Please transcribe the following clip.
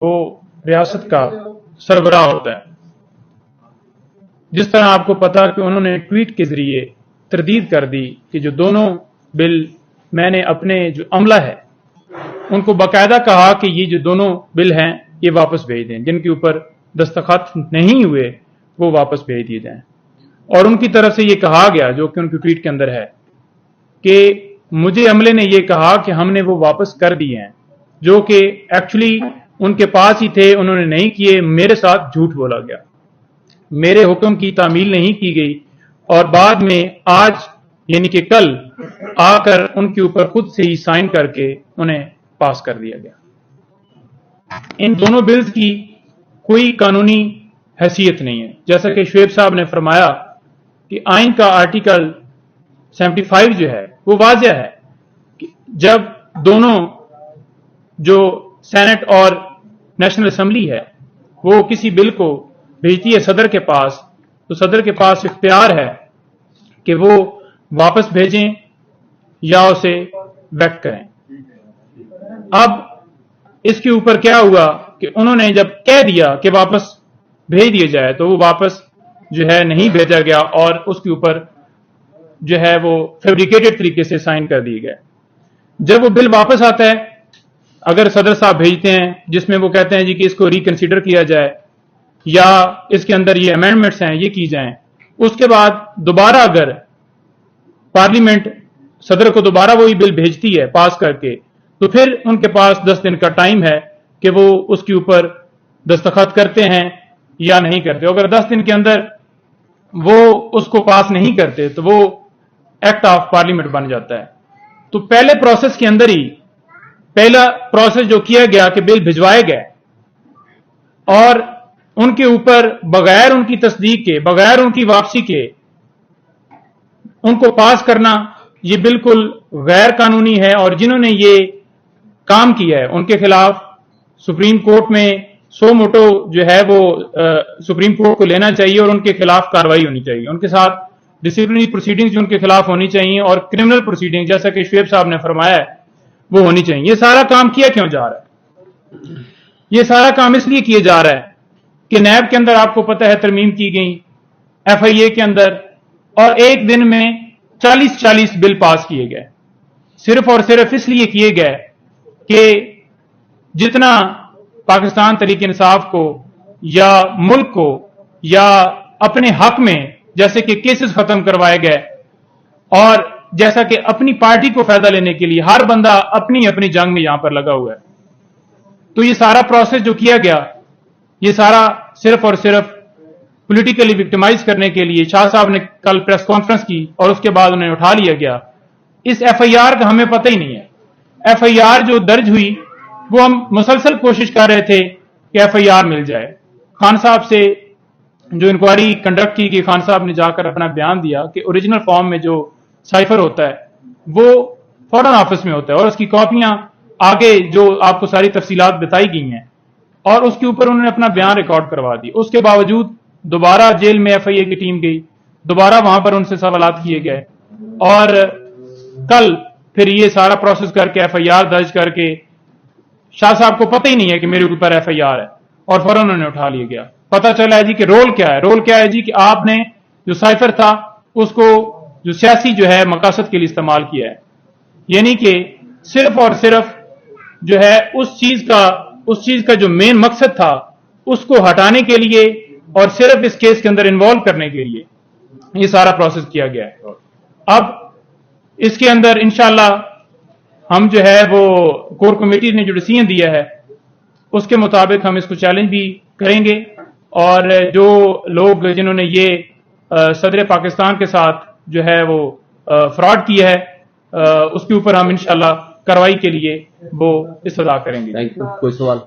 وہ ریاست کا سربراہ ہوتا ہے. جس طرح آپ کو پتا کہ انہوں نے ٹویٹ کے ذریعے تردید کر دی کہ جو دونوں بل میں نے اپنے جو عملہ ہے ان کو باقاعدہ کہا کہ یہ جو دونوں بل ہیں یہ واپس بھیج دیں، جن کے اوپر دستخط نہیں ہوئے وہ واپس بھیج دیے جائیں. اور ان کی طرف سے یہ کہا گیا، جو کہ ان کی ٹویٹ کے اندر ہے، کہ مجھے عملے نے یہ کہا کہ ہم نے وہ واپس کر دیے ہیں، جو کہ ایکچولی ان کے پاس ہی تھے، انہوں نے نہیں کیے، میرے ساتھ جھوٹ بولا گیا، میرے حکم کی تعمیل نہیں کی گئی، اور بعد میں آج یعنی کہ کل آ کر ان کے اوپر خود سے ہی سائن کر کے انہیں پاس کر دیا گیا. ان دونوں بلز کی کوئی قانونی حیثیت نہیں ہے. جیسا کہ شعیب صاحب نے فرمایا کہ آئین کا آرٹیکل 75 جو ہے وہ واضح ہے کہ جب دونوں جو سینٹ اور نیشنل اسمبلی ہے وہ کسی بل کو بھیجتی ہے صدر کے پاس، تو صدر کے پاس اختیار ہے کہ وہ واپس بھیجیں یا اسے ویٹ کریں. اب اس کے اوپر کیا ہوا کہ انہوں نے جب کہہ دیا کہ واپس بھیج دیا جائے تو وہ واپس جو ہے نہیں بھیجا گیا، اور اس کے اوپر جو ہے وہ فیبریکیٹڈ طریقے سے سائن کر دیے گئے. جب وہ بل واپس آتا ہے، اگر صدر صاحب بھیجتے ہیں جس میں وہ کہتے ہیں جی کہ اس کو ریکنسیڈر کیا جائے یا اس کے اندر یہ امینڈمنٹس ہیں یہ کی جائیں، اس کے بعد دوبارہ اگر پارلیمنٹ صدر کو دوبارہ وہی بل بھیجتی ہے پاس کر کے، تو پھر ان کے پاس 10 دن کا ٹائم ہے کہ وہ اس کے اوپر دستخط کرتے ہیں یا نہیں کرتے. اگر 10 دن کے اندر وہ اس کو پاس نہیں کرتے تو وہ ایکٹ آف پارلیمنٹ بن جاتا ہے. تو پہلے پروسیس کے اندر ہی پہلا پروسیس جو کیا گیا کہ بل بھجوائے گئے اور ان کے اوپر بغیر ان کی تصدیق کے، بغیر ان کی واپسی کے ان کو پاس کرنا یہ بالکل غیر قانونی ہے. اور جنہوں نے یہ کام کیا ہے ان کے خلاف سپریم کورٹ میں سو موٹو جو ہے وہ سپریم کورٹ کو لینا چاہیے اور ان کے خلاف کارروائی ہونی چاہیے. ان کے ساتھ ڈسپلنری پروسیڈنگز جو ان کے خلاف ہونی چاہیے اور کرمنل پروسیڈنگ جیسا کہ شعیب صاحب نے فرمایا ہے وہ ہونی چاہیے. یہ سارا کام کیا کیوں جا رہا ہے؟ یہ سارا کام اس لیے کیا جا رہا ہے کہ نیب کے اندر آپ کو پتہ ہے ترمیم کی گئی، ایف آئی اے کے اندر، اور ایک دن میں 40 بل پاس کیے گئے، صرف اور صرف اس لیے کیے گئے کہ جتنا پاکستان تحریک انصاف کو یا ملک کو یا اپنے حق میں جیسے کہ کیسز ختم کروائے گئے، اور جیسا کہ اپنی پارٹی کو فائدہ لینے کے لیے ہر بندہ اپنی اپنی جنگ میں یہاں پر لگا ہوا ہے. تو یہ سارا پروسیس جو کیا گیا یہ سارا صرف اور صرف پولیٹیکلی وکٹمائز کرنے کے لیے شاہ صاحب نے کل پریس کانفرنس کی اور اس کے بعد انہیں اٹھا لیا گیا. اس ایف آئی آر کا ہمیں پتہ ہی نہیں ہے. ایف آئی آر جو درج ہوئی وہ ہم مسلسل کوشش کر رہے تھے کہ ایف آئی آر مل جائے. خان صاحب سے جو انکوائری کنڈکٹ کی گئی، خان صاحب نے جا کر اپنا بیان دیا کہ اوریجنل فارم میں جو سائفر ہوتا ہے وہ فورن آفس میں ہوتا ہے اور اس کی کاپیاں آگے جو آپ کو ساری تفصیلات بتائی گئی ہیں، اور اس کے اوپر انہوں نے اپنا بیان ریکارڈ کروا دی. اس کے باوجود دوبارہ جیل میں ایف آئی اے کی ٹیم گئی، دوبارہ وہاں پر ان سے سوالات کیے گئے، اور کل پھر یہ سارا پروسیس کر کے ایف آئی آر درج کر کے شاہ صاحب کو پتہ ہی نہیں ہے کہ میرے اوپر ایف آئی آر ہے اور فوراً انہوں نے اٹھا لیا گیا. پتہ چلا ہے جی کہ رول کیا ہے. رول کیا ہے جی کہ آپ نے جو سائفر تھا اس کو جو سیاسی جو ہے مقاصد کے لیے استعمال کیا ہے، یعنی کہ صرف اور صرف جو ہے اس چیز کا جو مین مقصد تھا اس کو ہٹانے کے لیے اور صرف اس کیس کے اندر انوالو کرنے کے لیے یہ سارا پروسیس کیا گیا ہے. اب اس کے اندر انشاءاللہ ہم جو ہے وہ کور کمیٹی نے جو ڈیسیژن دیا ہے اس کے مطابق ہم اس کو چیلنج بھی کریں گے، اور جو لوگ جنہوں نے یہ صدر پاکستان کے ساتھ جو ہے وہ فراڈ کیا ہے اس کے اوپر ہم انشاءاللہ کارروائی کے لیے وہ استدعا کریں گے. کوئی سوال؟